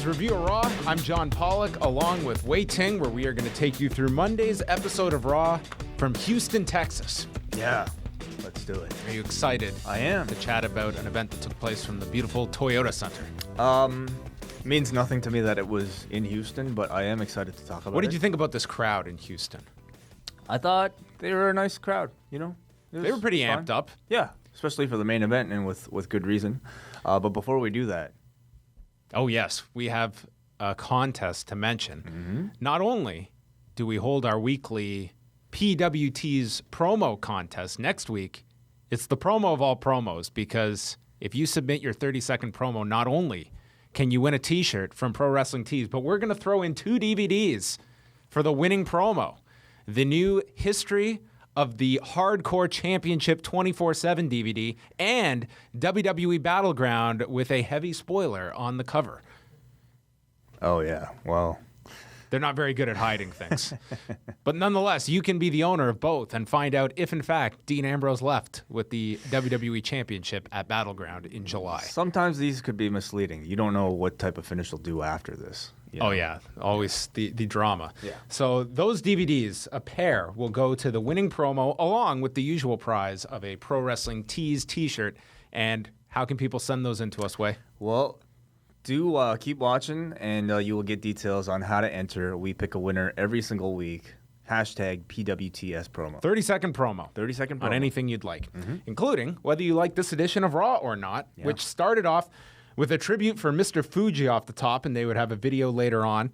Review of Raw. I'm John Pollock, along with Wei Ting, where we are going to take you through Monday's episode of Raw from Houston, Texas. Yeah, let's do it. Are you excited? I am. To chat about an event that took place from the beautiful Toyota Center. Means nothing to me that it was in Houston, but I am excited to talk about it. What did you think about this crowd in Houston? I thought they were a nice crowd, you know? They were pretty amped up. Yeah, especially for the main event and with good reason. But before we do that... Oh, yes. We have a contest to mention. Mm-hmm. Not only do we hold our weekly PWT's promo contest next week, it's the promo of all promos, because if you submit your 30-second promo, not only can you win a T-shirt from Pro Wrestling Tees, but we're going to throw in 2 DVDs for the winning promo. The new History of the Hardcore Championship 24/7 DVD and WWE Battleground with a heavy spoiler on the cover. Oh, yeah. Well... They're not very good at hiding things. But nonetheless, you can be the owner of both and find out if, in fact, Dean Ambrose left with the WWE Championship at Battleground in July. Sometimes these could be misleading. You don't know what type of finish they'll do after this. You know? Oh, yeah. Always the drama. Yeah. So those DVDs, a pair, will go to the winning promo along with the usual prize of a Pro Wrestling Tees T-shirt. And how can people send those in to us, Way? Well... Do keep watching, and you will get details on how to enter. We pick a winner every single week. Hashtag PWTS promo. 30-second promo. 30-second promo. On anything you'd like, including whether you like this edition of Raw or not, which started off with a tribute for Mr. Fuji off the top, and they would have a video later on.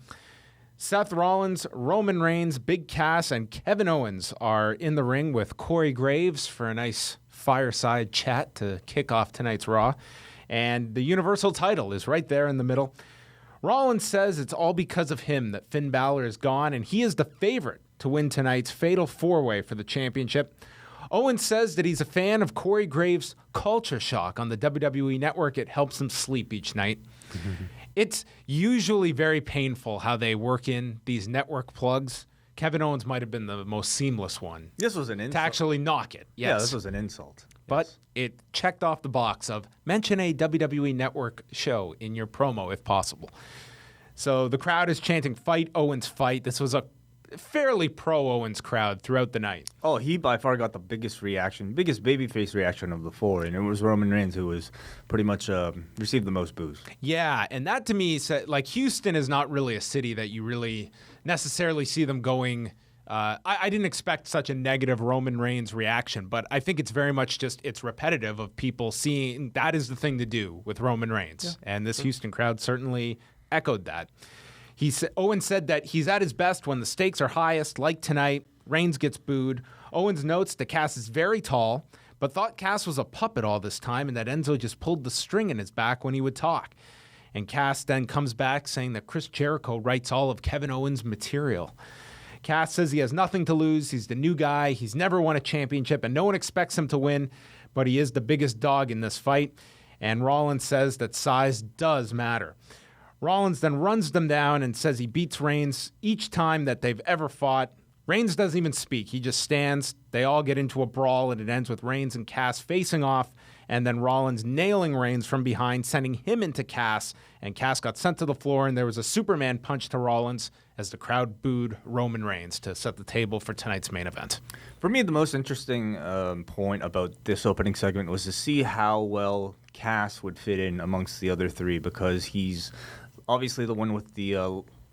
Seth Rollins, Roman Reigns, Big Cass, and Kevin Owens are in the ring with Corey Graves for a nice fireside chat to kick off tonight's Raw. And the Universal title is right there in the middle. Rollins says it's all because of him that Finn Balor is gone, and he is the favorite to win tonight's Fatal 4-Way for the championship. Owens says that he's a fan of Corey Graves' Culture Shock on the WWE Network. It helps him sleep each night. It's usually very painful how they work in these network plugs. Kevin Owens might have been the most seamless one. This was an insult. To actually knock it. Yes. Yeah, this was an insult. But yes. It checked off the box of mention a WWE Network show in your promo if possible. So the crowd is chanting, "Fight, Owens, fight." This was a fairly pro-Owens crowd throughout the night. Oh, he by far got the biggest babyface reaction of the four, and it was Roman Reigns who was pretty much received the most boos. Yeah, and that to me said, like, Houston is not really a city that you really necessarily see them going. I didn't expect such a negative Roman Reigns reaction, but I think it's very much just it's repetitive of people seeing that is the thing to do with Roman Reigns. Yeah. And this Houston crowd certainly echoed that. Owens said that he's at his best when the stakes are highest, like tonight. Reigns gets booed. Owens notes that Cass is very tall, but thought Cass was a puppet all this time and that Enzo just pulled the string in his back when he would talk. And Cass then comes back saying that Chris Jericho writes all of Kevin Owens' material. Cass says he has nothing to lose. He's the new guy. He's never won a championship, and no one expects him to win, but he is the biggest dog in this fight. And Rollins says that size does matter. Rollins then runs them down and says he beats Reigns each time that they've ever fought. Reigns doesn't even speak. He just stands. They all get into a brawl, and it ends with Reigns and Cass facing off, and then Rollins nailing Reigns from behind, sending him into Cass, and Cass got sent to the floor, and there was a Superman punch to Rollins as the crowd booed Roman Reigns to set the table for tonight's main event. For me, the most interesting point about this opening segment was to see how well Cass would fit in amongst the other three, because he's obviously the one with the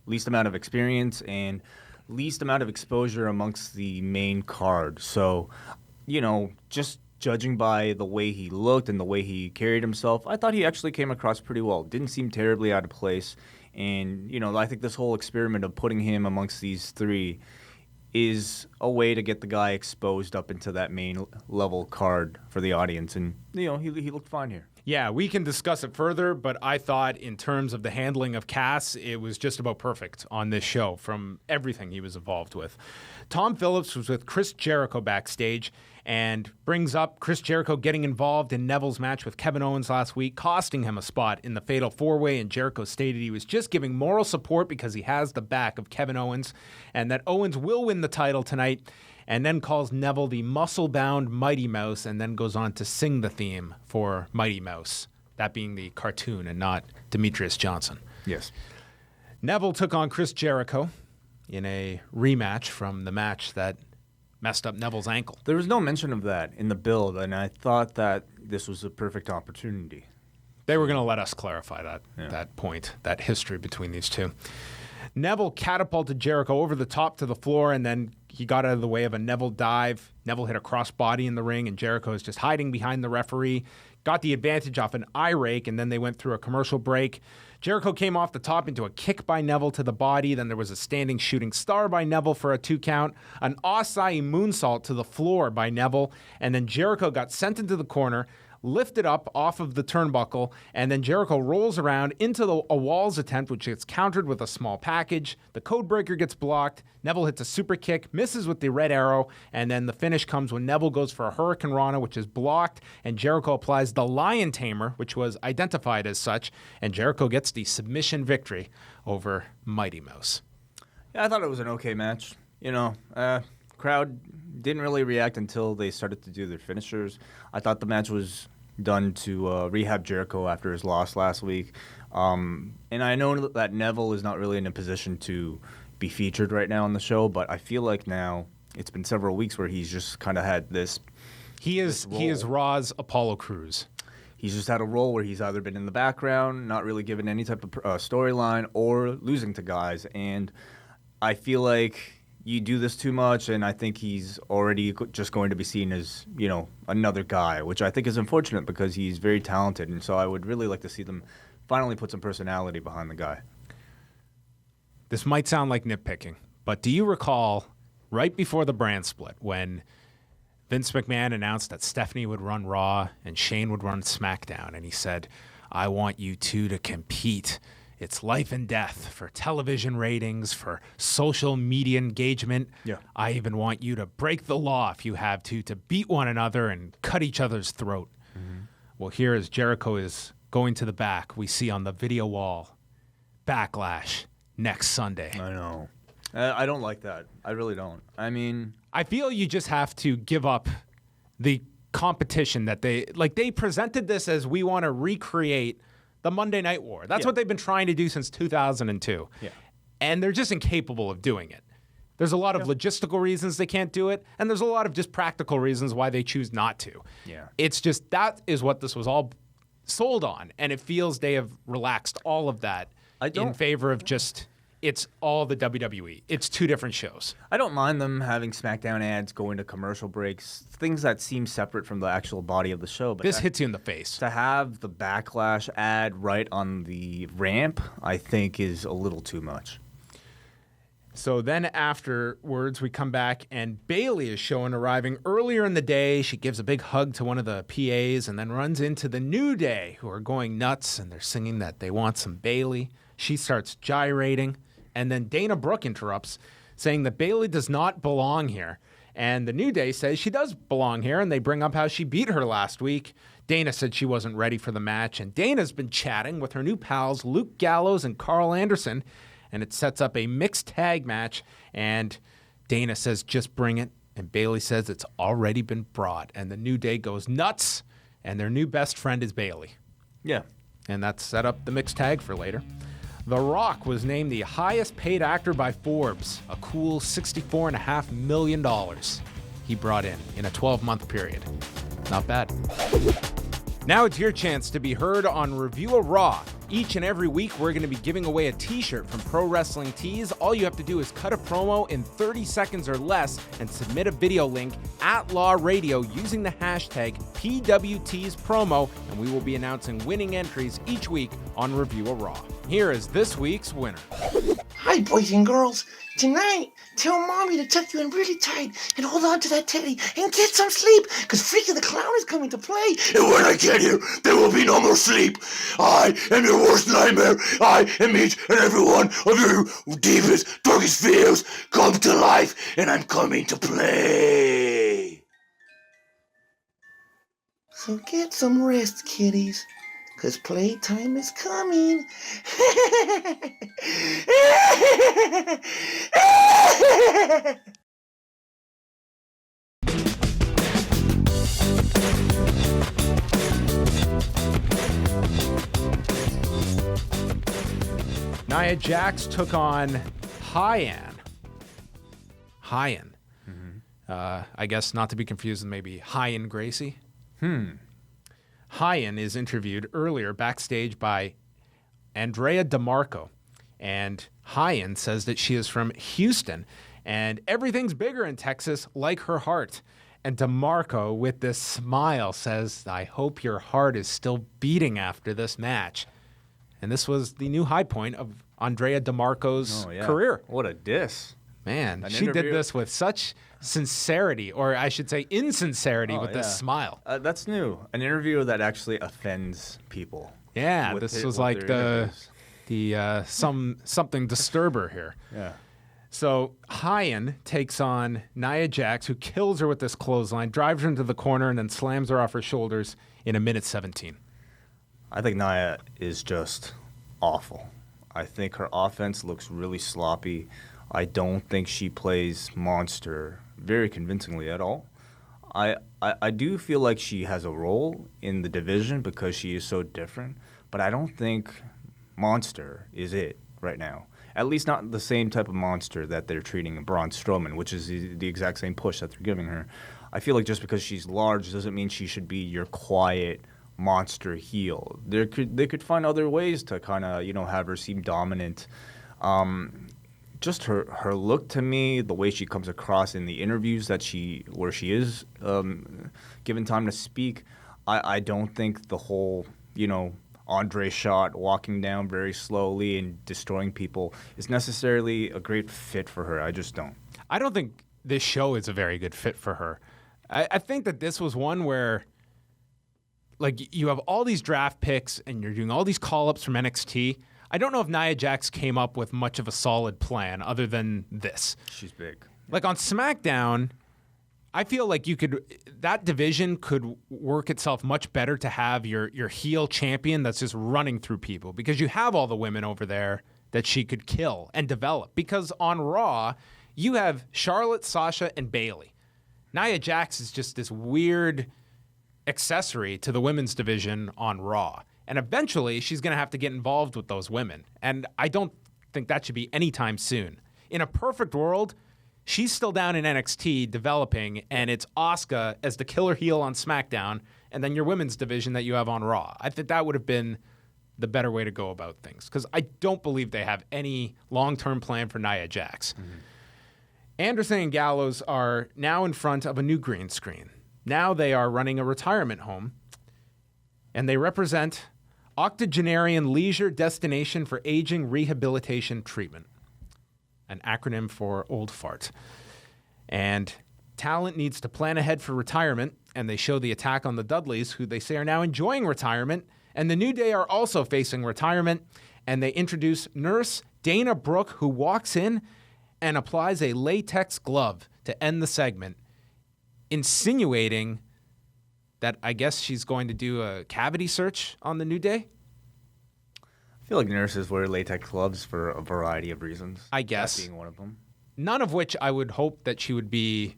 least amount of experience and least amount of exposure amongst the main card. So, you know, just judging by the way he looked and the way he carried himself, I thought he actually came across pretty well. Didn't seem terribly out of place. And, you know, I think this whole experiment of putting him amongst these three is a way to get the guy exposed up into that main level card for the audience. And, you know, he looked fine here. Yeah, we can discuss it further, but I thought in terms of the handling of Cass, it was just about perfect on this show from everything he was involved with. Tom Phillips was with Chris Jericho backstage and brings up Chris Jericho getting involved in Neville's match with Kevin Owens last week, costing him a spot in the Fatal 4-Way, and Jericho stated he was just giving moral support because he has the back of Kevin Owens, and that Owens will win the title tonight, and then calls Neville the muscle-bound Mighty Mouse, and then goes on to sing the theme for Mighty Mouse, that being the cartoon and not Demetrius Johnson. Yes. Neville took on Chris Jericho in a rematch from the match that messed up Neville's ankle. There was no mention of that in the build, and I thought that this was a perfect opportunity. They were going to let us clarify that point, that history between these two. Neville catapulted Jericho over the top to the floor, and then he got out of the way of a Neville dive. Neville hit a crossbody in the ring, and Jericho is just hiding behind the referee. Got the advantage off an eye rake, and then they went through a commercial break. Jericho came off the top into a kick by Neville to the body. Then there was a standing shooting star by Neville for a 2 count, an Osai moonsault to the floor by Neville, and then Jericho got sent into the corner, lifted up off of the turnbuckle, and then Jericho rolls around into a Walls attempt, which gets countered with a small package. The codebreaker gets blocked. Neville hits a super kick, misses with the red arrow, and then the finish comes when Neville goes for a Hurricane Rana, which is blocked, and Jericho applies the Lion Tamer, which was identified as such, and Jericho gets the submission victory over Mighty Mouse. Yeah, I thought it was an okay match. Crowd didn't really react until they started to do their finishers. I thought the match was done to rehab Jericho after his loss last week. And I know that Neville is not really in a position to be featured right now on the show, but I feel like now it's been several weeks where he's just kind of had this. He is Raw's Apollo Crews. He's just had a role where he's either been in the background, not really given any type of storyline, or losing to guys. And I feel like you do this too much, and I think he's already just going to be seen as, another guy, which I think is unfortunate because he's very talented. And so I would really like to see them finally put some personality behind the guy. This might sound like nitpicking, but do you recall right before the brand split when Vince McMahon announced that Stephanie would run Raw and Shane would run SmackDown, and he said, I want you two to compete. It's life and death for television ratings, for social media engagement. Yeah. I even want you to break the law if you have to beat one another and cut each other's throat. Mm-hmm. Well, here as Jericho is going to the back, we see on the video wall, Backlash next Sunday. I know. I don't like that. I really don't. I mean, I feel you just have to give up the competition that they presented this as we want to recreate the Monday Night War. That's what they've been trying to do since 2002. Yeah. And they're just incapable of doing it. There's a lot of logistical reasons they can't do it, and there's a lot of just practical reasons why they choose not to. Yeah. It's just that is what this was all sold on, and it feels they have relaxed all of that in favor of just it's all the WWE. It's two different shows. I don't mind them having SmackDown ads, going to commercial breaks, things that seem separate from the actual body of the show. But this hits you in the face. To have the Backlash ad right on the ramp, I think is a little too much. So then afterwards, we come back, and Bayley is shown arriving earlier in the day. She gives a big hug to one of the PAs and then runs into the New Day, who are going nuts, and they're singing that they want some Bayley. She starts gyrating. And then Dana Brooke interrupts, saying that Bayley does not belong here. And the New Day says she does belong here, and they bring up how she beat her last week. Dana said she wasn't ready for the match, and Dana's been chatting with her new pals, Luke Gallows and Carl Anderson, and it sets up a mixed tag match, and Dana says, just bring it, and Bayley says it's already been brought, and the New Day goes nuts, and their new best friend is Bayley. Yeah. And that's set up the mixed tag for later. The Rock was named the highest paid actor by Forbes, a cool $64.5 million he brought in a 12-month period. Not bad. Now it's your chance to be heard on Review of Raw. Each and every week, we're going to be giving away a t-shirt from Pro Wrestling Tees. All you have to do is cut a promo in 30 seconds or less and submit a video link at Law Radio using the hashtag PWTeesPromo, and we will be announcing winning entries each week on Review of Raw. Here is this week's winner. Hi, boys and girls. Tonight, tell Mommy to tuck you in really tight and hold on to that teddy and get some sleep, because Freaky the Clown is coming to play. And when I get here, there will be no more sleep. I am your worst nightmare. I am each and every one of your deepest, darkest fears come to life, and I'm coming to play. So get some rest, kiddies, because playtime is coming. Nia Jax took on Hyan. I guess not to be confused with maybe Hyan Gracie. Hyan is interviewed earlier backstage by Andrea DeMarco. And Hyan says that she is from Houston. And everything's bigger in Texas, like her heart. And DeMarco, with this smile, says, I hope your heart is still beating after this match. And this was the new high point of Andrea DeMarco's career. What a diss. Man, she did this with such sincerity, or I should say insincerity, with this smile. That's new. An interview that actually offends people. Yeah, this was like something disturber here. Yeah. So Hyan takes on Nia Jax, who kills her with this clothesline, drives her into the corner, and then slams her off her shoulders in 1:17. I think Nia is just awful. I think her offense looks really sloppy. I don't think she plays monster very convincingly at all. I do feel like she has a role in the division because she is so different, but I don't think monster is it right now. At least not the same type of monster that they're treating Braun Strowman, which is the exact same push that they're giving her. I feel like just because she's large doesn't mean she should be your quiet monster heel. They could find other ways to kind of have her seem dominant. Just her look to me, the way she comes across in the interviews where she is given time to speak, I don't think the whole Andre shot walking down very slowly and destroying people is necessarily a great fit for her. I just don't. I don't think this show is a very good fit for her. I think that this was one where, like, you have all these draft picks and you're doing all these call-ups from NXT. I don't know if Nia Jax came up with much of a solid plan other than this. She's big. Like on SmackDown, I feel like that division could work itself much better to have your heel champion that's just running through people, because you have all the women over there that she could kill and develop. Because on Raw, you have Charlotte, Sasha, and Bayley. Nia Jax is just this weird accessory to the women's division on Raw. And eventually, she's going to have to get involved with those women. And I don't think that should be anytime soon. In a perfect world, she's still down in NXT developing, and it's Asuka as the killer heel on SmackDown, and then your women's division that you have on Raw. I think that would have been the better way to go about things, because I don't believe they have any long-term plan for Nia Jax. Mm-hmm. Anderson and Gallows are now in front of a new green screen. Now they are running a retirement home, and they represent Octogenarian Leisure Destination for Aging Rehabilitation Treatment, an acronym for old fart. And talent needs to plan ahead for retirement, and they show the attack on the Dudleys, who they say are now enjoying retirement, and the New Day are also facing retirement, and they introduce nurse Dana Brooke, who walks in and applies a latex glove to end the segment, insinuating that I guess she's going to do a cavity search on the New Day. I feel like nurses wear latex gloves for a variety of reasons. I guess. That being one of them. None of which I would hope that she would be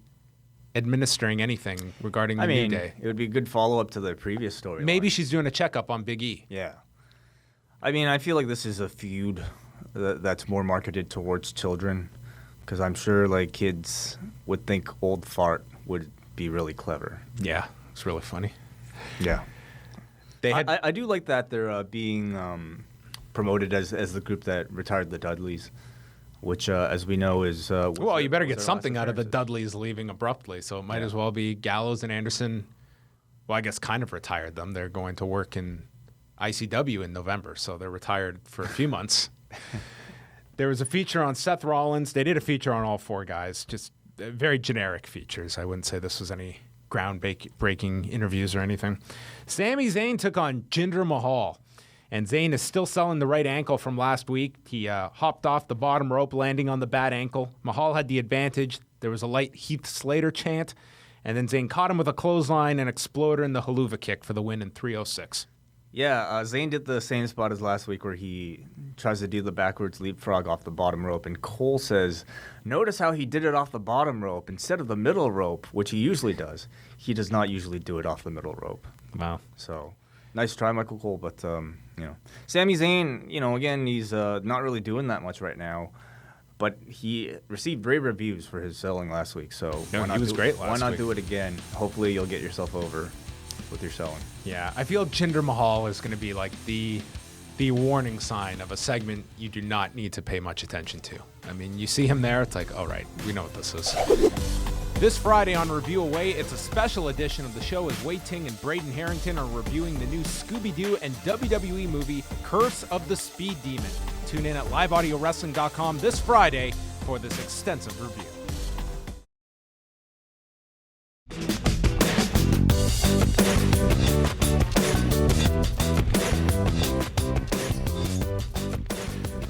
administering anything regarding the New Day. It would be a good follow-up to the previous story. Maybe she's doing a checkup on Big E. Yeah. I feel like this is a feud that's more marketed towards children, because I'm sure like kids would think old fart would be really clever. Yeah. It's really funny. Yeah. I do like that they're being promoted as the group that retired the Dudleys, which, as we know, is... well, you better get something out of the Dudleys leaving abruptly, so it might as well be Gallows and Anderson. Well, I guess kind of retired them. They're going to work in ICW in November, so they're retired for a few months. There was a feature on Seth Rollins. They did a feature on all four guys, just very generic features. I wouldn't say this was any ground-breaking interviews or anything. Sami Zayn took on Jinder Mahal, and Zayn is still selling the right ankle from last week. He hopped off the bottom rope, landing on the bad ankle. Mahal had the advantage. There was a light Heath Slater chant, and then Zayn caught him with a clothesline and exploder in the haluva kick for the win in 3:06. Yeah, Zayn did the same spot as last week where he tries to do the backwards leapfrog off the bottom rope, and Cole says, notice how he did it off the bottom rope instead of the middle rope, which he usually does. He does not usually do it off the middle rope. Wow. So Nice try, Michael Cole, but Sami Zayn, again, he's not really doing that much right now, but he received great reviews for his selling last week. So he was great last week. Why not do it again? Hopefully, you'll get yourself over with your selling. Yeah, I feel Jinder Mahal is going to be like the warning sign of a segment you do not need to pay much attention to. I mean, you see him there, it's like, all right, we know what this is. This Friday on Review Away, it's a special edition of the show as Wei Ting and Braden Harrington are reviewing the new Scooby-Doo and WWE movie, Curse of the Speed Demon. Tune in at liveaudiowrestling.com this Friday for this extensive review.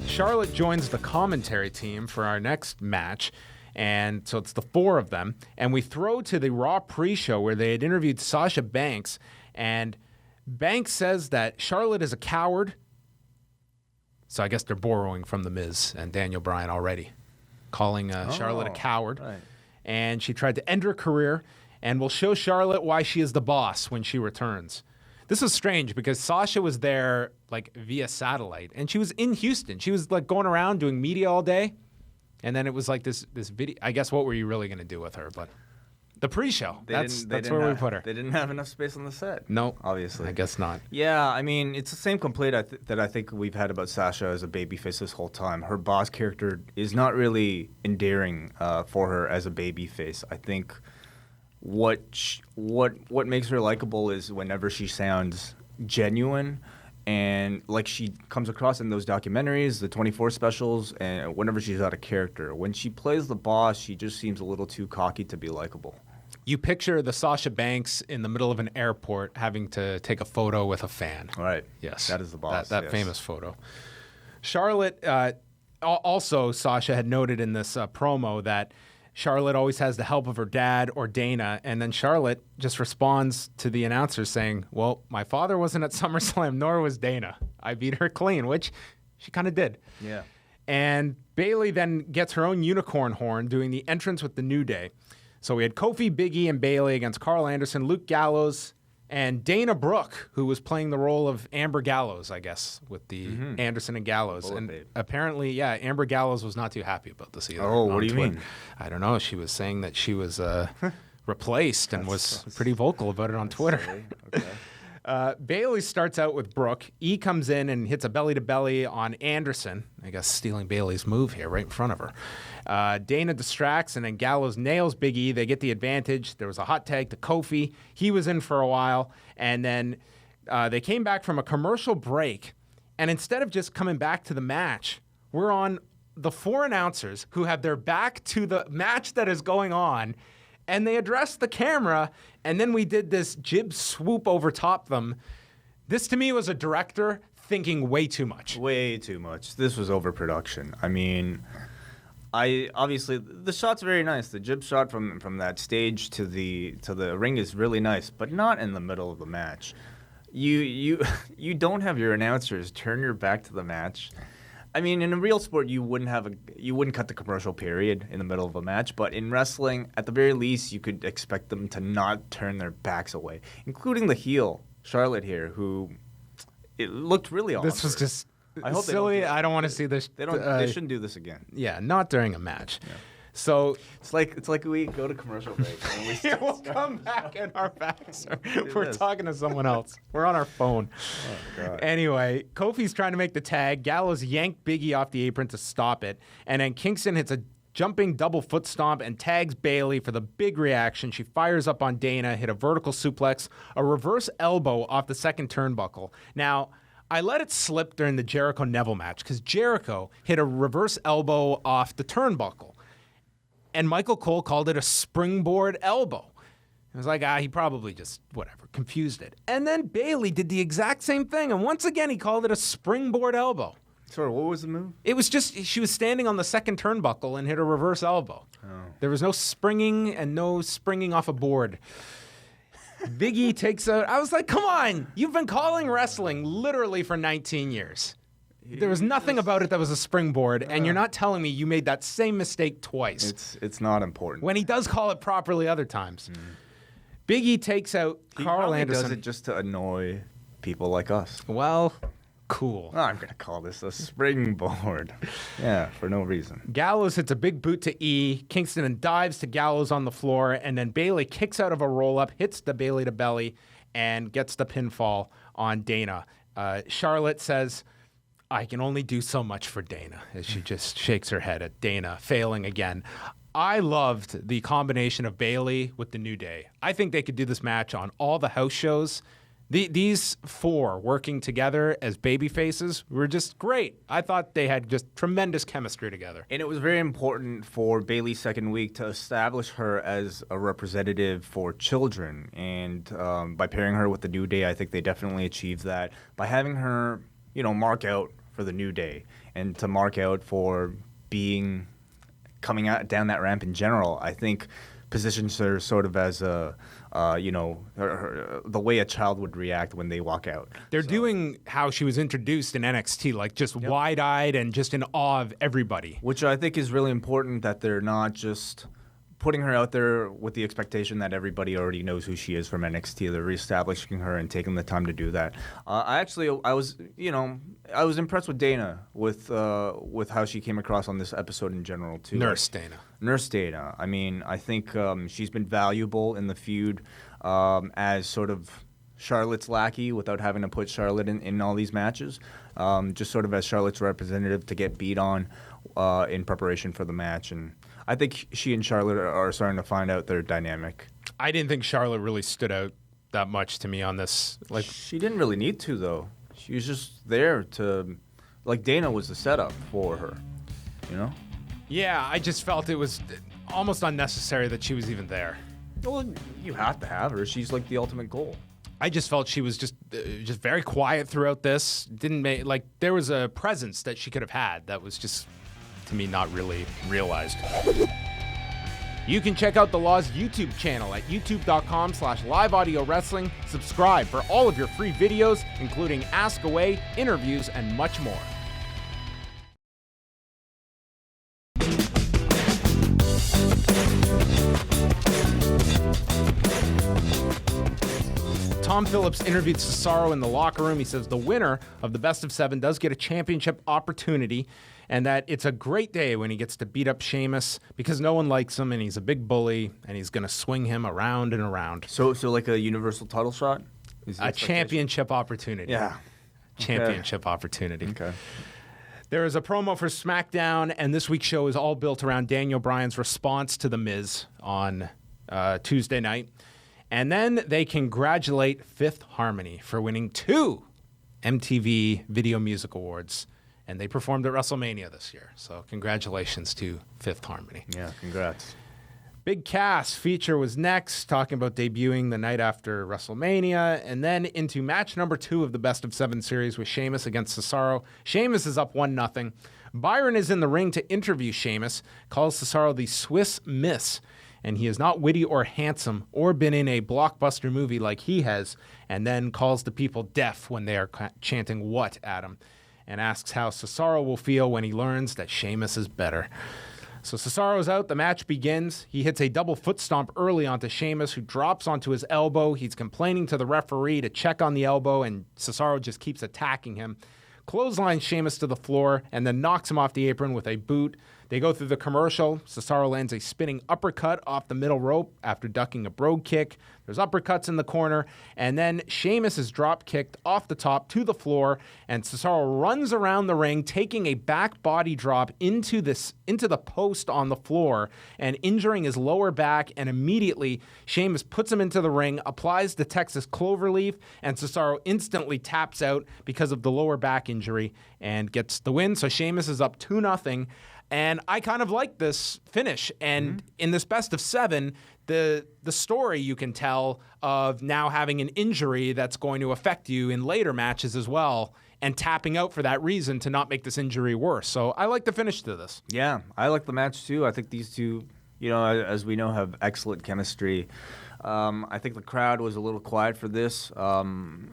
Charlotte joins the commentary team for our next match, and so it's the four of them. And we throw to the Raw pre-show where they had interviewed Sasha Banks, and Banks says that Charlotte is a coward. So I guess they're borrowing from The Miz and Daniel Bryan already, calling Charlotte a coward. Right. And she tried to end her career, and we'll show Charlotte why she is the boss when she returns. This is strange because Sasha was there like via satellite, and she was in Houston. She was like going around doing media all day, and then it was like this video. I guess what were you really going to do with her? But the pre-show, that's where we put her. They didn't have enough space on the set. No, obviously. I guess not. Yeah, I mean, it's the same complaint that I think we've had about Sasha as a babyface this whole time. Her boss character is not really endearing for her as a babyface. I think what makes her likable is whenever she sounds genuine and like she comes across in those documentaries, the 24 specials, and whenever she's out of character. When she plays the boss, she just seems a little too cocky to be likable. You picture the Sasha Banks in the middle of an airport having to take a photo with a fan. Right. Yes. That is the boss. That famous photo. Charlotte, also Sasha had noted in this promo that Charlotte always has the help of her dad or Dana, and then Charlotte just responds to the announcer saying, well, my father wasn't at SummerSlam, nor was Dana. I beat her clean, which she kind of did. Yeah. And Bayley then gets her own unicorn horn doing the entrance with the New Day. So we had Kofi, Big E, and Bayley against Carl Anderson, Luke Gallows, and Dana Brooke, who was playing the role of Amber Gallows, I guess, with the Anderson and Gallows. Bullet and babe. Apparently, Amber Gallows was not too happy about this either. Oh, what do you mean? I don't know. She was saying that she was replaced and was pretty vocal about it on Twitter. Okay. Bayley starts out with Brooke. E comes in and hits a belly-to-belly on Anderson. I guess stealing Bayley's move here right in front of her. Dana distracts, and then Gallows nails Big E. They get the advantage. There was a hot tag to Kofi. He was in for a while. And then they came back from a commercial break. And instead of just coming back to the match, we're on the four announcers who have their back to the match that is going on. And they addressed the camera, and then we did this jib swoop over top them. This, to me, was a director thinking way too much. Way too much. This was overproduction. I mean, obviously the shot's very nice. The jib shot from that stage to the ring is really nice, but not in the middle of the match. You don't have your announcers turn your back to the match. I mean, in a real sport, you wouldn't cut the commercial period in the middle of a match. But in wrestling, at the very least, you could expect them to not turn their backs away, including the heel Charlotte here, who it looked really awesome. This was just I hope silly. I don't want to see this. They shouldn't do this again. Yeah, not during a match. Yeah. So it's like we go to commercial break and we'll come back and our backs we're talking to someone else. We're on our phone. Oh, God. Anyway, Kofi's trying to make the tag. Gallows yanked Big E off the apron to stop it. And then Kingston hits a jumping double foot stomp and tags Bayley for the big reaction. She fires up on Dana, hit a vertical suplex, a reverse elbow off the second turnbuckle. Now, I let it slip during the Jericho Neville match because Jericho hit a reverse elbow off the turnbuckle. And Michael Cole called it a springboard elbow. I was like, he probably just, confused it. And then Bayley did the exact same thing. And once again, he called it a springboard elbow. Sorry, what was the move? It was just, she was standing on the second turnbuckle and hit a reverse elbow. Oh. There was no springing and no springing off a board. Big E takes out, I was like, come on. You've been calling wrestling literally for 19 years. There was nothing about it that was a springboard, and you're not telling me you made that same mistake twice. It's not important. When he does call it properly other times. Big E takes out Carl Anderson. He does it just to annoy people like us. Well, cool. I'm going to call this a springboard. Yeah, for no reason. Gallows hits a big boot to E. Kingston then dives to Gallows on the floor, and then Bayley kicks out of a roll-up, hits the Bayley to belly, and gets the pinfall on Dana. Charlotte says, I can only do so much for Dana, as she just shakes her head at Dana, failing again. I loved the combination of Bayley with the New Day. I think they could do this match on all the house shows. These four working together as baby faces were just great. I thought they had just tremendous chemistry together. And it was very important for Bayley's second week to establish her as a representative for children. And by pairing her with the New Day, I think they definitely achieved that. By having her, mark out for the New Day and to mark out for coming out down that ramp in general, I think positions her sort of as the way a child would react when they walk out. They're doing how she was introduced in NXT, like just wide-eyed and just in awe of everybody. Which I think is really important, that they're not just putting her out there with the expectation that everybody already knows who she is from NXT. They're reestablishing her and taking the time to do that. I was impressed with Dana with how she came across on this episode in general too. Nurse Dana. I mean, I think she's been valuable in the feud as sort of Charlotte's lackey without having to put Charlotte in all these matches. Just sort of as Charlotte's representative to get beat on in preparation for the match. And I think she and Charlotte are starting to find out their dynamic. I didn't think Charlotte really stood out that much to me on this. Like, she didn't really need to, though. She was just there to, Dana was the setup for her, Yeah, I just felt it was almost unnecessary that she was even there. Well, you have to have her. She's like the ultimate goal. I just felt she was just very quiet throughout this. There was a presence that she could have had that was just, to me, not really realized. You can check out The Law's YouTube channel at youtube.com/liveaudiowrestling. Subscribe for all of your free videos, including Ask Away, interviews, and much more. Tom Phillips interviewed Cesaro in the locker room. He says the winner of the best of 7 does get a championship opportunity, and that it's a great day when he gets to beat up Sheamus because no one likes him and he's a big bully and he's going to swing him around and around. So like a universal title shot? A championship opportunity. Yeah. Championship opportunity. Okay. There is a promo for SmackDown, and this week's show is all built around Daniel Bryan's response to The Miz on Tuesday night. And then they congratulate Fifth Harmony for winning 2 MTV Video Music Awards. And they performed at WrestleMania this year. So congratulations to Fifth Harmony. Yeah, congrats. Big Cass feature was next, talking about debuting the night after WrestleMania. And then into match number 2 of the Best of 7 series with Sheamus against Cesaro. Sheamus is up 1-0. Byron is in the ring to interview Sheamus, calls Cesaro the Swiss Miss. And he is not witty or handsome or been in a blockbuster movie like he has, and then calls the people deaf when they are chanting "what" at him, and asks how Cesaro will feel when he learns that Sheamus is better. So Cesaro's out, the match begins. He hits a double foot stomp early onto Sheamus, who drops onto his elbow. He's complaining to the referee to check on the elbow, and Cesaro just keeps attacking him. Clotheslines Sheamus to the floor and then knocks him off the apron with a boot. They go through the commercial. Cesaro lands a spinning uppercut off the middle rope after ducking a brogue kick. There's uppercuts in the corner, and then Sheamus is drop kicked off the top to the floor, and Cesaro runs around the ring, taking a back body drop into the post on the floor and injuring his lower back, and immediately Sheamus puts him into the ring, applies the Texas Cloverleaf, and Cesaro instantly taps out because of the lower back injury and gets the win. So Sheamus is up 2-0. And I kind of like this finish. And in this best of 7, the story you can tell of now having an injury that's going to affect you in later matches as well, and tapping out for that reason to not make this injury worse. So I like the finish to this. Yeah, I like the match too. I think these two, as we know, have excellent chemistry. I think the crowd was a little quiet for this, and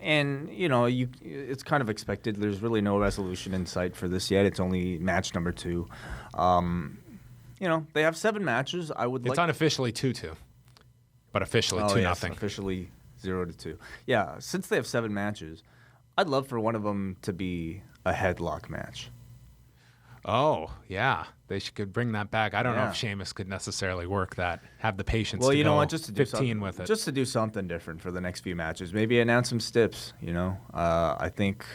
it's kind of expected. There's really no resolution in sight for this yet. It's only match number 2. They have 7 matches. It's unofficially 2-2, but officially 2-0. Officially 0-2. Yeah, since they have 7 matches, I'd love for one of them to be a headlock match. Oh, yeah. Could bring that back. I don't know if Sheamus could necessarily work that. Have the patience to go just to do 15 with it. Just to do something different for the next few matches. Maybe announce some stips, I think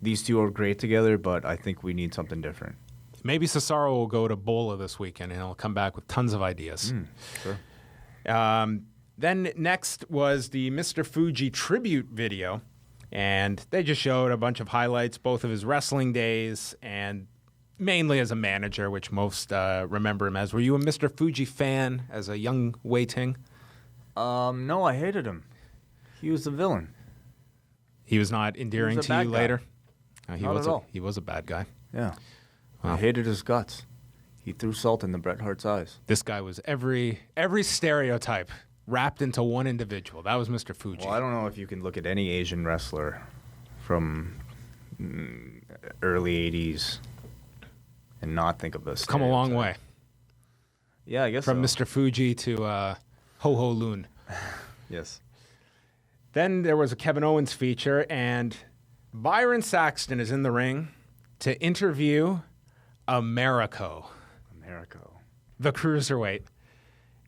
these two are great together, but I think we need something different. Maybe Cesaro will go to Bola this weekend, and he'll come back with tons of ideas. Sure. Then next was the Mr. Fuji tribute video, and they just showed a bunch of highlights, both of his wrestling days and mainly as a manager, which most remember him as. Were you a Mr. Fuji fan as a young Wei Ting? No, I hated him. He was the villain. He was not endearing to you later? Not at all. He was a bad guy. Yeah. Wow. I hated his guts. He threw salt in the Bret Hart's eyes. This guy was every stereotype wrapped into one individual. That was Mr. Fuji. Well, I don't know if you can look at any Asian wrestler from early 80s and not think of this. Come a long way. Yeah, I guess From so. Mr. Fuji to Ho Ho Loon. Yes. Then there was a Kevin Owens feature, and Byron Saxton is in the ring to interview Americo, the cruiserweight.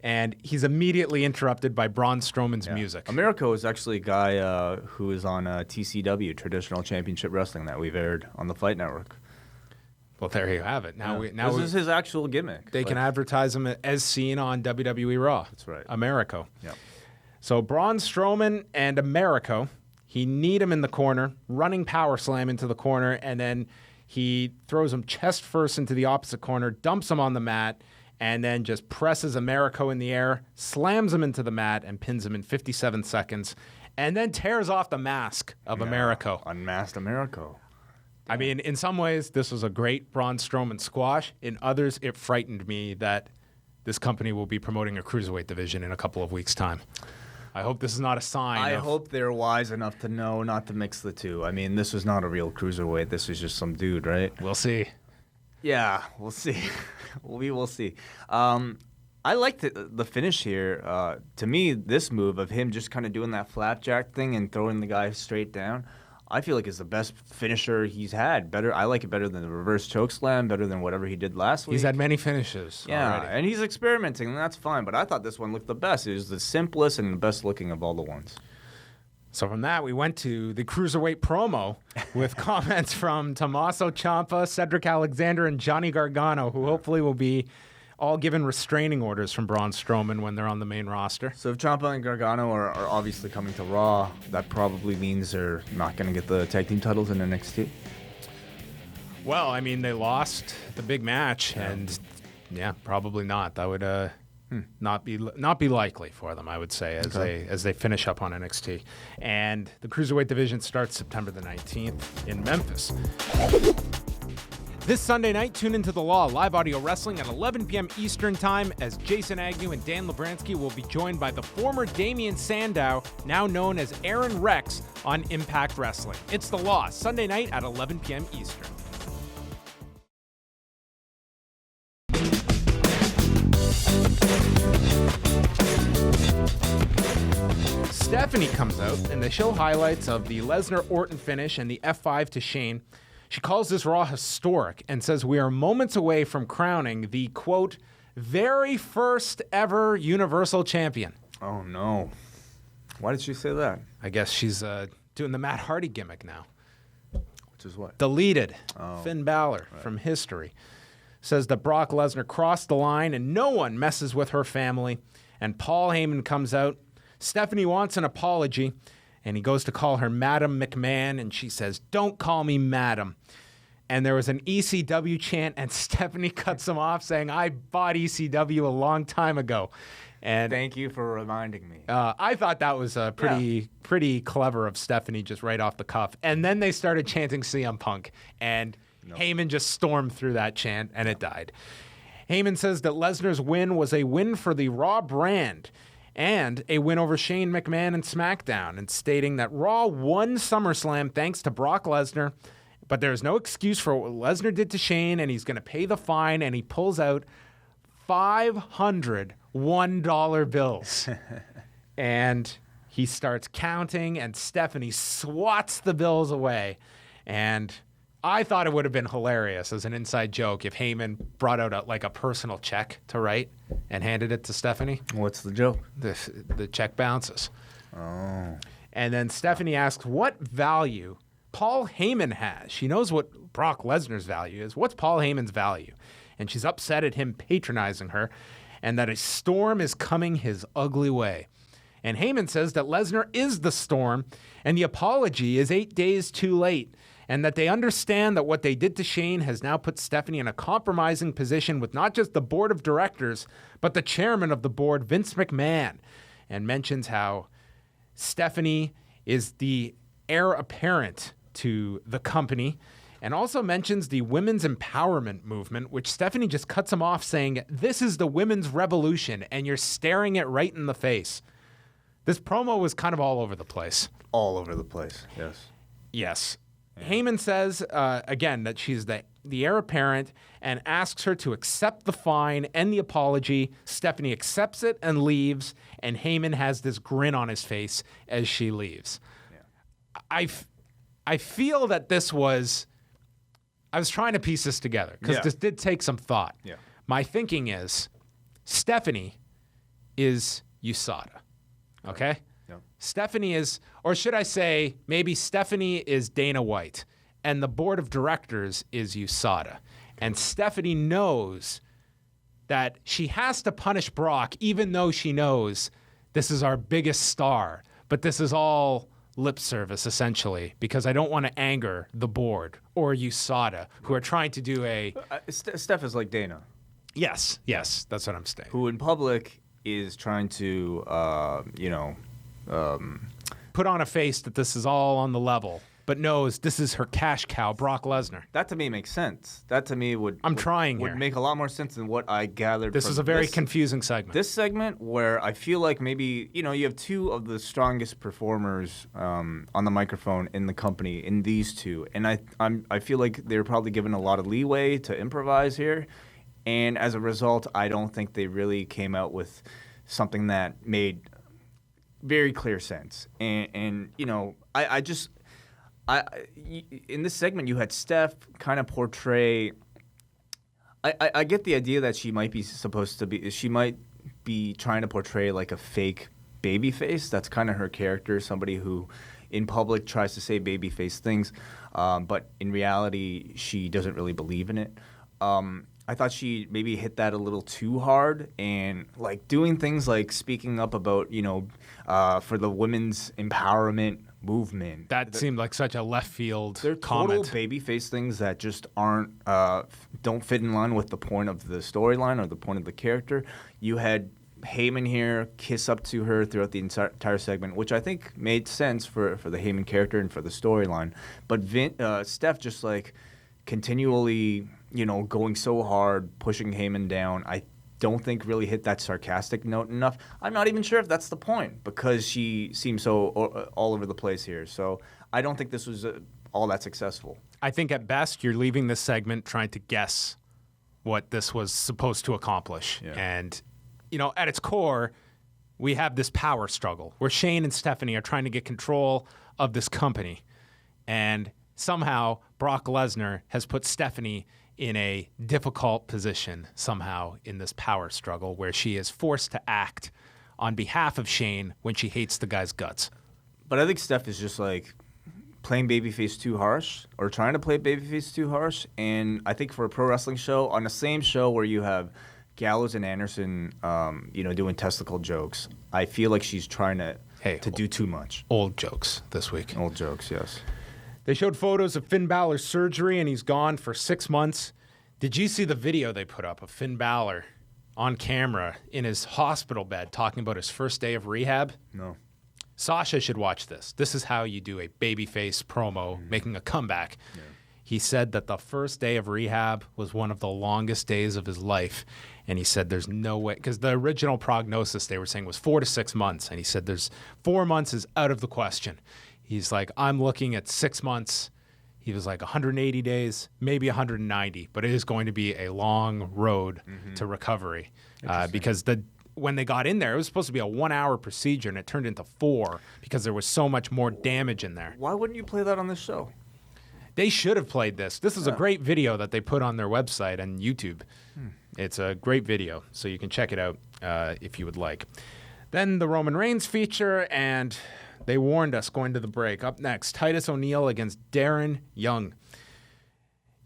And he's immediately interrupted by Braun Strowman's music. Americo is actually a guy who is on TCW, Traditional Championship Wrestling, that we've aired on the Fight Network. Well, there you have it. This is his actual gimmick. They can advertise him as seen on WWE Raw. That's right. Americo. Yeah. So Braun Strowman and Americo, he kneed him in the corner, running power slam into the corner, and then he throws him chest first into the opposite corner, dumps him on the mat, and then just presses Americo in the air, slams him into the mat, and pins him in 57 seconds, and then tears off the mask of Americo. Unmasked Americo. I mean, in some ways, this was a great Braun Strowman squash. In others, it frightened me that this company will be promoting a cruiserweight division in a couple of weeks' time. I hope this is not a sign. I hope they're wise enough to know not to mix the two. I mean, this was not a real cruiserweight. This was just some dude, right? We'll see. Yeah, we'll see. We will see. I liked the finish here. To me, this move of him just kind of doing that flapjack thing and throwing the guy straight down, I feel like is the best finisher he's had. I like it better than the reverse chokeslam, better than whatever he did last week. He's had many finishes already. And he's experimenting, and that's fine. But I thought this one looked the best. It was the simplest and the best looking of all the ones. So from that, we went to the Cruiserweight promo with comments from Tommaso Ciampa, Cedric Alexander, and Johnny Gargano, who hopefully will be all given restraining orders from Braun Strowman when they're on the main roster. So if Ciampa and Gargano are obviously coming to Raw, that probably means they're not going to get the tag team titles in NXT? Well, I mean, they lost the big match, and probably not. That would not be likely for them, I would say, as they finish up on NXT. And the Cruiserweight division starts September the 19th in Memphis. This Sunday night, tune into The Law, live audio wrestling at 11 p.m. Eastern Time, as Jason Agnew and Dan Lebransky will be joined by the former Damian Sandow, now known as Aaron Rex, on Impact Wrestling. It's The Law, Sunday night at 11 p.m. Eastern. Stephanie comes out, and they show highlights of the Lesnar-Orton finish and the F5 to Shane. She calls this Raw historic and says we are moments away from crowning the, quote, very first ever Universal Champion. Oh, no. Why did she say that? I guess she's doing the Matt Hardy gimmick now. Which is what? Deleted Finn Balor from history. Says that Brock Lesnar crossed the line and no one messes with her family. And Paul Heyman comes out. Stephanie wants an apology. And he goes to call her Madam McMahon, and she says, don't call me Madam. And there was an ECW chant, and Stephanie cuts him off, saying, I bought ECW a long time ago. And thank you for reminding me. I thought that was pretty clever of Stephanie, just right off the cuff. And then they started chanting CM Punk, and Heyman just stormed through that chant, and it died. Heyman says that Lesnar's win was a win for the Raw brand, and a win over Shane McMahon and SmackDown, and stating that Raw won SummerSlam thanks to Brock Lesnar, but there's no excuse for what Lesnar did to Shane, and he's going to pay the fine, and he pulls out 500 $1 bills. And He starts counting, and Stephanie swats the bills away. And I thought it would have been hilarious as an inside joke if Heyman brought out a personal check to write and handed it to Stephanie. What's the joke? The check bounces. Oh. And then Stephanie asks what value Paul Heyman has. She knows what Brock Lesnar's value is. What's Paul Heyman's value? And she's upset at him patronizing her and that a storm is coming his ugly way. And Heyman says that Lesnar is the storm and the apology is 8 days too late, and that they understand that what they did to Shane has now put Stephanie in a compromising position with not just the board of directors, but the chairman of the board, Vince McMahon, and mentions how Stephanie is the heir apparent to the company, and also mentions the women's empowerment movement, which Stephanie just cuts him off saying, this is the women's revolution, and you're staring it right in the face. This promo was kind of all over the place. All over the place, yes. Yes. Heyman says, again, that she's the heir apparent and asks her to accept the fine and the apology. Stephanie accepts it and leaves, and Heyman has this grin on his face as she leaves. Yeah. I feel that this was... I was trying to piece this together because this did take some thought. Yeah. My thinking is Stephanie is USADA. Okay? Yeah. Stephanie is, or should I say, maybe Stephanie is Dana White, and the board of directors is USADA. And Stephanie knows that she has to punish Brock, even though she knows this is our biggest star. But this is all lip service, essentially, because I don't want to anger the board or USADA, who are trying to do a... Steph is like Dana. Yes, that's what I'm saying. Who in public is trying to, put on a face that this is all on the level, but knows this is her cash cow, Brock Lesnar. That to me makes sense. That to me would make a lot more sense than what I gathered. This is a very confusing segment. This segment where I feel like maybe you have two of the strongest performers on the microphone in the company in these two, and I feel like they're probably given a lot of leeway to improvise here, and as a result, I don't think they really came out with something that made very clear sense. And in this segment, you had Steph kind of portray. I get the idea that she might be trying to portray like a fake babyface. That's kind of her character, somebody who in public tries to say babyface things, but in reality, she doesn't really believe in it. I thought she maybe hit that a little too hard and like doing things like speaking up about, for the women's empowerment movement. That seemed like such a left field they're comment. Total babyface things that just don't fit in line with the point of the storyline or the point of the character. You had Heyman here kiss up to her throughout the entire segment, which I think made sense for the Heyman character and for the storyline. But Steph just like continually, going so hard, pushing Heyman down. I don't think really hit that sarcastic note enough. I'm not even sure if that's the point because she seems so all over the place here. So I don't think this was all that successful. I think at best you're leaving this segment trying to guess what this was supposed to accomplish. Yeah. And, at its core, we have this power struggle where Shane and Stephanie are trying to get control of this company. And somehow Brock Lesnar has put Stephanie in a difficult position somehow in this power struggle where she is forced to act on behalf of Shane when she hates the guy's guts. But I think Steph is just like playing babyface too harsh or trying to play babyface too harsh. And I think for a pro wrestling show, on the same show where you have Gallows and Anderson, doing testicle jokes, I feel like she's trying to do too much. Old jokes this week. Old jokes, yes. They showed photos of Finn Balor's surgery, and he's gone for 6 months. Did you see the video they put up of Finn Balor on camera in his hospital bed talking about his first day of rehab? No. Sasha should watch this. This is how you do a babyface promo making a comeback. Yeah. He said that the first day of rehab was one of the longest days of his life. And he said there's no way, because the original prognosis they were saying was 4 to 6 months. And he said there's 4 months is out of the question. He's like, I'm looking at 6 months. He was like 180 days, maybe 190, but it is going to be a long road to recovery because when they got in there, it was supposed to be a 1-hour procedure, and it turned into 4 because there was so much more damage in there. Why wouldn't you play that on this show? They should have played this. This is a great video that they put on their website and YouTube. It's a great video, so you can check it out if you would like. Then the Roman Reigns feature, and they warned us going to the break. Up next, Titus O'Neil against Darren Young.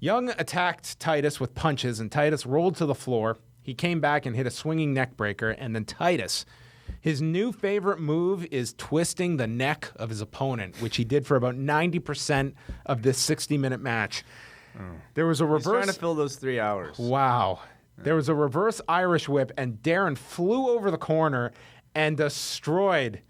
Young attacked Titus with punches, and Titus rolled to the floor. He came back and hit a swinging neck breaker, and then Titus, his new favorite move is twisting the neck of his opponent, which he did for about 90% of this 60-minute match. There was a reverse... He's trying to fill those 3 hours. Wow. There was a reverse Irish whip, and Darren flew over the corner and destroyed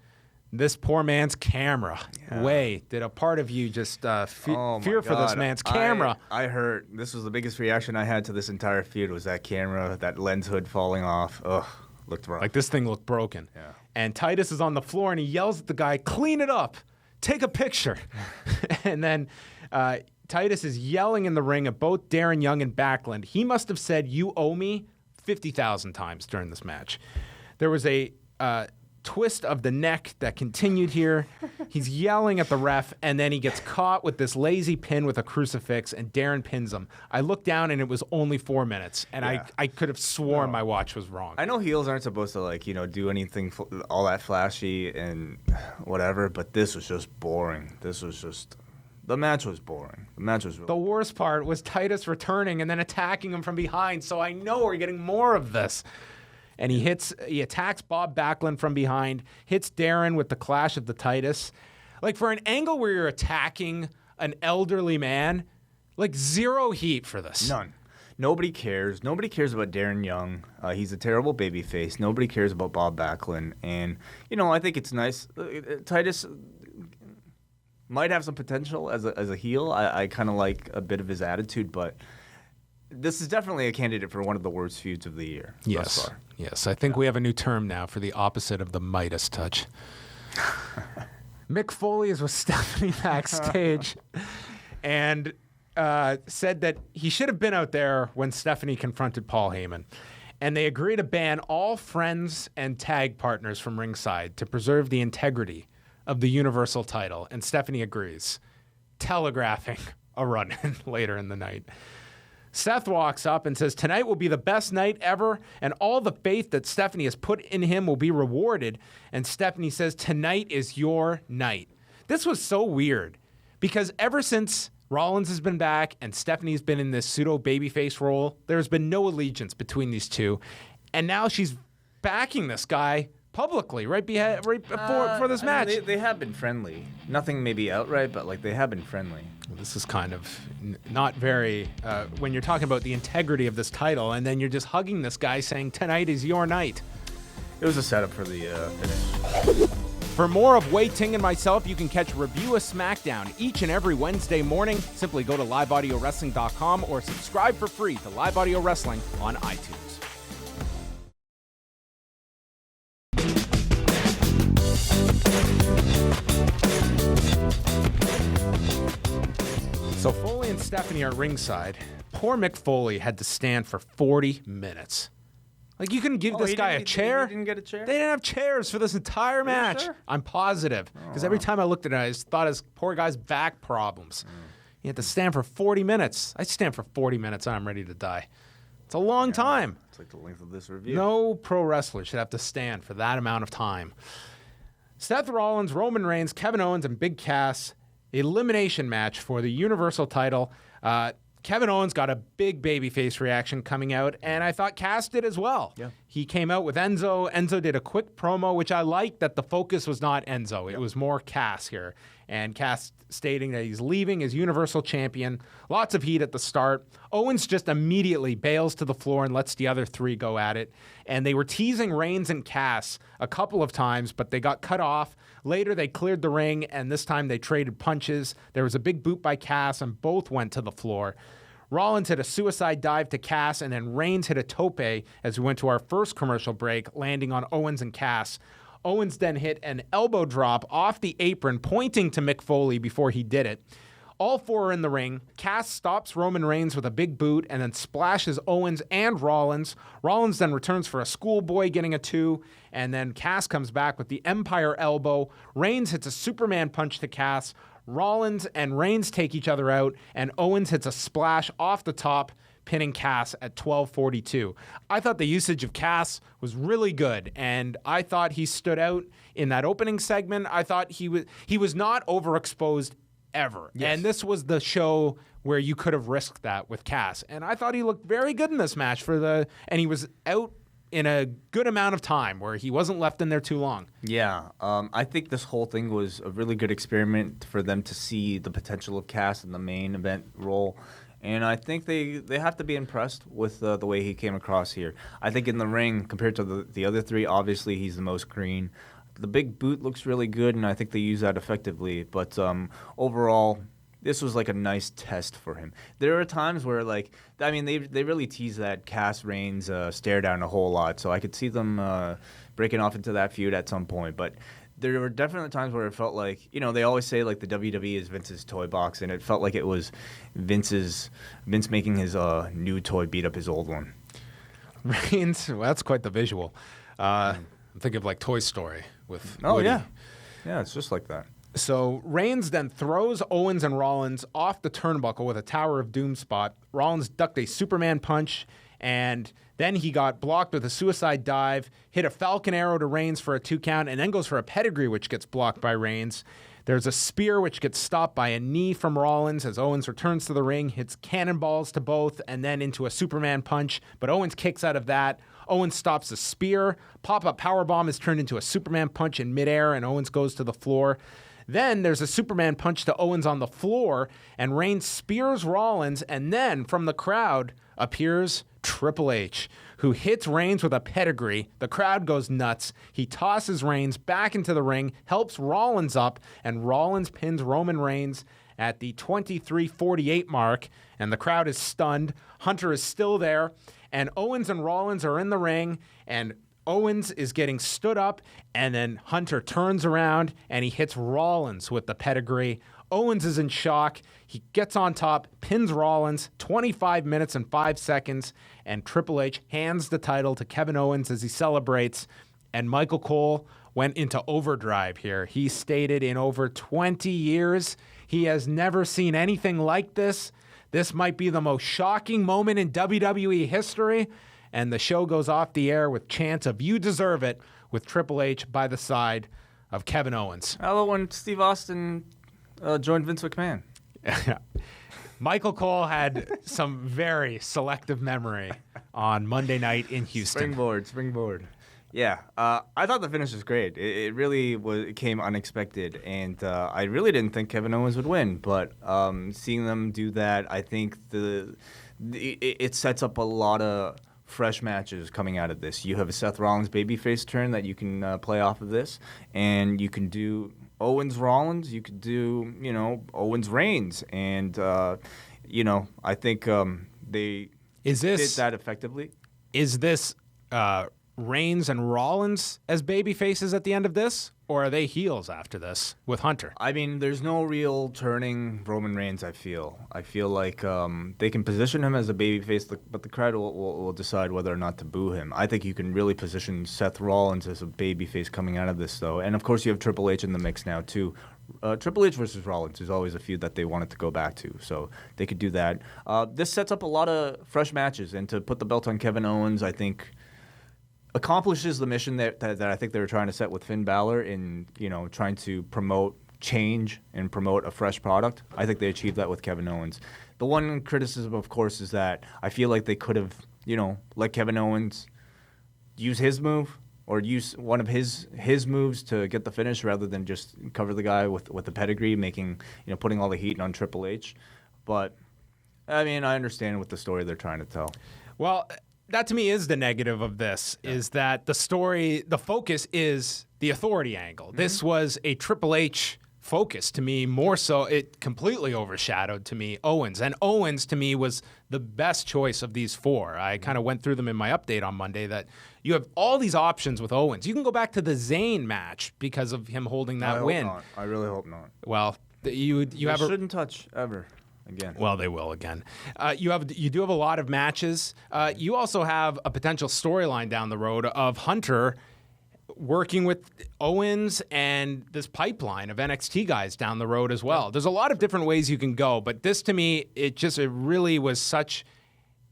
this poor man's camera. Way did a part of you just fear for this man's camera. I heard this was the biggest reaction I had to this entire feud was that camera, that lens hood falling off. Ugh, looked rough. Like this thing looked broken. Yeah. And Titus is on the floor and he yells at the guy, "Clean it up, take a picture." And then Titus is yelling in the ring at both Darren Young and Backlund. He must have said, "You owe me," 50,000 times during this match. There was a twist of the neck that continued here. He's yelling at the ref, and then he gets caught with this lazy pin with a crucifix, and Darren pins him. I looked down, and it was only 4 minutes, and I could have sworn my watch was wrong. I know heels aren't supposed to, do anything all that flashy and whatever, but this was just boring. The match was boring. The match was really The worst part was Titus returning and then attacking him from behind, so I know we're getting more of this. And he attacks Bob Backlund from behind, hits Darren with the clash of the Titus. Like, for an angle where you're attacking an elderly man, like, zero heat for this. None. Nobody cares. Nobody cares about Darren Young. He's a terrible babyface. Nobody cares about Bob Backlund. And, I think it's nice. Titus might have some potential as a heel. I kind of like a bit of his attitude, but this is definitely a candidate for one of the worst feuds of the year. Yes. Thus far. Yes. I think we have a new term now for the opposite of the Midas touch. Mick Foley is with Stephanie backstage and said that he should have been out there when Stephanie confronted Paul Heyman. And they agree to ban all friends and tag partners from ringside to preserve the integrity of the Universal title. And Stephanie agrees, telegraphing a run-in later in the night. Seth walks up and says, "Tonight will be the best night ever, and all the faith that Stephanie has put in him will be rewarded." And Stephanie says, "Tonight is your night." This was so weird, because ever since Rollins has been back and Stephanie's been in this pseudo babyface role, there's been no allegiance between these two. And now she's backing this guy publicly right before this match. They have been friendly. Nothing maybe outright, but they have been friendly. This is kind of not very, when you're talking about the integrity of this title, and then you're just hugging this guy saying, "Tonight is your night." It was a setup for the finish. For more of Wei Ting and myself, you can catch Review of SmackDown each and every Wednesday morning. Simply go to liveaudiowrestling.com or subscribe for free to Live Audio Wrestling on iTunes. So Foley and Stephanie are ringside. Poor Mick Foley had to stand for 40 minutes. Like, you couldn't give this guy a chair? He didn't get a chair? They didn't have chairs for this entire match. Sure? I'm positive. Because every time I looked at it, I just thought his poor guy's back problems. He had to stand for 40 minutes. I stand for 40 minutes and I'm ready to die. It's a long time. It's like the length of this review. No pro wrestler should have to stand for that amount of time. Seth Rollins, Roman Reigns, Kevin Owens, and Big Cass. Elimination match for the Universal title. Kevin Owens got a big babyface reaction coming out, and I thought Cass did as well. Yeah. He came out with Enzo. Enzo did a quick promo, which I liked that the focus was not Enzo. It was more Cass here. And Cass stating that he's leaving as Universal Champion. Lots of heat at the start. Owens just immediately bails to the floor and lets the other three go at it. And they were teasing Reigns and Cass a couple of times, but they got cut off. Later, they cleared the ring, and this time they traded punches. There was a big boot by Cass, and both went to the floor. Rollins hit a suicide dive to Cass, and then Reigns hit a tope as we went to our first commercial break, landing on Owens and Cass. Owens then hit an elbow drop off the apron, pointing to Mick Foley before he did it. All four are in the ring. Cass stops Roman Reigns with a big boot and then splashes Owens and Rollins. Rollins then returns for a schoolboy getting a 2, and then Cass comes back with the Empire Elbow. Reigns hits a Superman punch to Cass. Rollins and Reigns take each other out, and Owens hits a splash off the top, pinning Cass at 12:42. I thought the usage of Cass was really good, and I thought he stood out in that opening segment. I thought he was not overexposed ever. Yes. And this was the show where you could have risked that with Cass. And I thought he looked very good in this match and he was out in a good amount of time where he wasn't left in there too long. Yeah, I think this whole thing was a really good experiment for them to see the potential of Cass in the main event role. And I think they have to be impressed with the way he came across here. I think in the ring, compared to the other three, obviously he's the most green. The big boot looks really good, and I think they use that effectively. But overall, this was like a nice test for him. There are times where, they really tease that Cass Reigns stare down a whole lot, so I could see them breaking off into that feud at some point. But there were definitely times where it felt like, they always say like the WWE is Vince's toy box, and it felt like it was Vince making his new toy beat up his old one. Reigns, well, that's quite the visual. I'm thinking of like Toy Story with Woody. Yeah, it's just like that. So Reigns then throws Owens and Rollins off the turnbuckle with a Tower of Doom spot. Rollins ducked a Superman punch, and then he got blocked with a suicide dive, hit a Falcon Arrow to Reigns for a 2 count, and then goes for a pedigree, which gets blocked by Reigns. There's a spear, which gets stopped by a knee from Rollins as Owens returns to the ring, hits cannonballs to both, and then into a Superman punch, but Owens kicks out of that. Owens stops a spear. Pop-up powerbomb is turned into a Superman punch in midair, and Owens goes to the floor. Then there's a Superman punch to Owens on the floor, and Reigns spears Rollins, and then from the crowd appears Triple H, who hits Reigns with a pedigree. The crowd goes nuts. He tosses Reigns back into the ring, helps Rollins up, and Rollins pins Roman Reigns at the 23:48 mark, and the crowd is stunned. Hunter is still there, and Owens and Rollins are in the ring, and Owens is getting stood up, and then Hunter turns around and he hits Rollins with the pedigree. Owens is in shock. He gets on top, pins Rollins, 25 minutes and 5 seconds, and Triple H hands the title to Kevin Owens as he celebrates. And Michael Cole went into overdrive here. He stated in over 20 years, he has never seen anything like this. This might be the most shocking moment in WWE history. And the show goes off the air with chants of "You deserve it" with Triple H by the side of Kevin Owens. Hello, when Steve Austin joined Vince McMahon. Michael Cole had some very selective memory on Monday night in Houston. Springboard. Yeah, I thought the finish was great. It really it came unexpected, and I really didn't think Kevin Owens would win. But seeing them do that, I think it sets up a lot of fresh matches coming out of this. You have a Seth Rollins babyface turn that you can play off of this, and you can do Owens Rollins, you could do Owens Reigns, and I think they did that effectively. Is this Reigns and Rollins as baby faces at the end of this, or are they heels after this with Hunter? I mean, there's no real turning Roman Reigns, I feel like they can position him as a baby face, but the crowd will decide whether or not to boo him. I think you can really position Seth Rollins as a baby face coming out of this, though. And, of course, you have Triple H in the mix now, too. Triple H versus Rollins is always a feud that they wanted to go back to, so they could do that. This sets up a lot of fresh matches, and to put the belt on Kevin Owens, I think accomplishes the mission that I think they were trying to set with Finn Balor in, trying to promote change and promote a fresh product. I think they achieved that with Kevin Owens. The one criticism, of course, is that I feel like they could have, let Kevin Owens use his move or use one of his moves to get the finish rather than just cover the guy with the pedigree, putting all the heat on Triple H. But, I mean, I understand what the story they're trying to tell. Well, that to me is the negative of this, is that the focus is the authority angle. Mm-hmm. This was a Triple H focus to me, more so. It completely overshadowed to me Owens. And Owens to me was the best choice of these four. I kind of went through them in my update on Monday, that you have all these options with Owens. You can go back to the Zayn match because of him holding that win. I really hope not. Well, You have shouldn't touch ever again. Well, they will again. You do have a lot of matches. You also have a potential storyline down the road of Hunter working with Owens and this pipeline of NXT guys down the road as well. There's a lot of different ways you can go, but this to me, it really was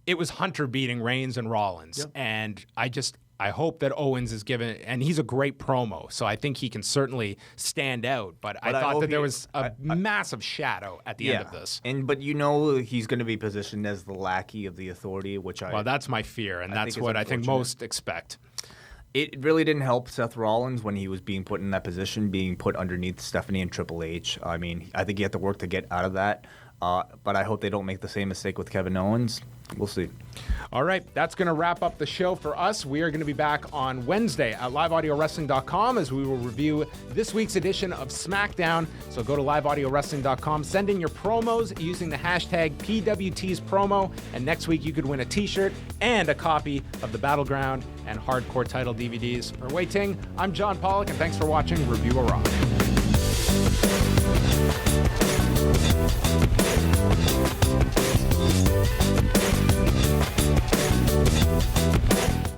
it was Hunter beating Reigns and Rollins. Yep. And I hope that Owens is given, and he's a great promo, so I think he can certainly stand out. But I thought that there was a massive shadow at the end of this. But he's going to be positioned as the lackey of the authority, well, that's my fear, and that's what I think most expect. It really didn't help Seth Rollins when he was being put in that position, being put underneath Stephanie and Triple H. I mean, I think he had to work to get out of that. But I hope they don't make the same mistake with Kevin Owens. We'll see. All right, that's going to wrap up the show for us. We are going to be back on Wednesday at liveaudiowrestling.com as we will review this week's edition of SmackDown. So go to liveaudiowrestling.com, send in your promos using the hashtag PWTsPromo, and next week you could win a t-shirt and a copy of the Battleground and Hardcore title DVDs. For Wei Ting, I'm John Pollock, and thanks for watching Review a Rock.